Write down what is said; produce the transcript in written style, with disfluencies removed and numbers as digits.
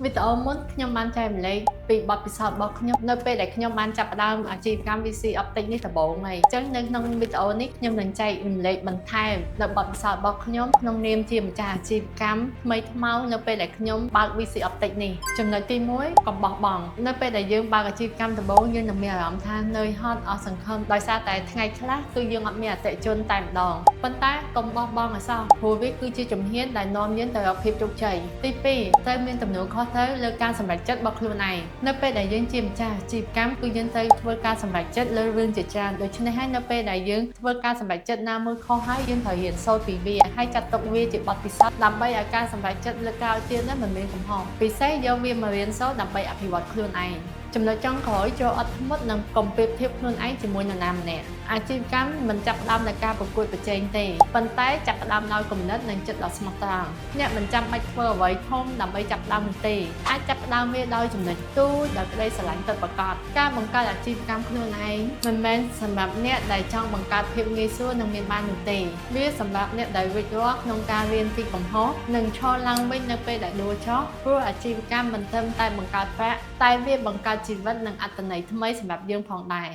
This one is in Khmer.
វីដេអូមុនខ្ញុំបានចែករំលែកពីបទពិសោធន៍របស់ខ្ញុំនៅពេលដែលខ្ញុំបានចាប់ផ្ដើមអាជីវកម្ម VC Optic នេះដំបូងហើយអញ្ចឹងនៅក្នុងវីដេអូនេះខ្ញុំនឹងចែករំលែកបន្ថែមនៅបទពិសោធន៍របស់ខ្ញុំក្នុងនាមជាម្ចាស់អាជីវកម្មថ្មីថ្មោងនៅពេលដែលខ្ញុំបើក VC Optic នេះចំណុចទី1កុំបោះបង់នៅពេលដែលយើងបើកអាជីវកម្មដំបូងយើងនឹងមានអារម្មណ៍ថានឿយហត់អស់សង្ឃឹមដោយសារតែថ្ងៃខ្លះគឺយើងអត់មានអតិថិជនតែម្ដងប៉ុន្តែកុំបោះបង់ឲ្យសោះព្រោះវាគឺជាជំហានដែលនាំយើងទៅរកភាពជោគជ័យទី2ត្រូវមានទំនួលខុសត្រូវលើការសម្រេចចិត្តរបស់ខ្លួនឯងនៅពេលដែលយើងជាម្ចាស់អាជីវកម្មគឺយើងត្រូវធ្វើការសម្រេចចិត្តលើរឿងជាច្រើនដូច្នេះហើយនៅពេលដែលយើងធ្វើការសម្រេចចិត្តណាមួយខុសហើយយើងត្រូវរៀនសូត្រពីវាហើយចាត់ទុកវាជាបទពិសោធន៍ដើម្បីឲ្យការសម្រេចចិត្តលើក្រោយទៀតនោះមិនមានកំហុសពិសេសយកវាមករៀនសូត្រដើម្បីអភិវឌ្ឍខ្លួនឯងចំណុចចុងក្រោយចូលអត់ធ្មត់និងកុំប្រៀបធៀបខ្លួនឯងជាមួយនរណាម្នាក់អាជីវកម្មមិនចាប់ផ្ដើមដោយការប្រកួតប្រជែងទេប៉ុន្តែចាប់ផ្ដើមដោយគំនិតនិងចិត្តដ៏ស្មោះត្រង់អ្នកមិនចាំបាច់ធ្វើអ្វីធំដើម្បីចាប់ផ្ដើមនោះទេអាចចាប់ផ្ដើមវាដោយចំណុចទូចដោយក្តីស្រឡាញ់ពិតប្រាកដការបង្កើតអាជីវកម្មខ្លួនឯងមិនមែនសម្រាប់អ្នកដែលចង់បង្កើតភាពងាយស្រួលនិងមានបាននោះទេវាសម្រាប់អ្នកដែលវិច្ចរស់ក្នុងការរៀនពីកំហុសនិងឈរឡើងវិញនៅពេលដែលដួលចុះព្រោះអាជីវកម្មមិនត្រឹមតែបង្កើតប្រាក់តែវាបង្កើតជីវិតនិងអត្ថន័យថ្មីសម្រាប់យើងផងដែរ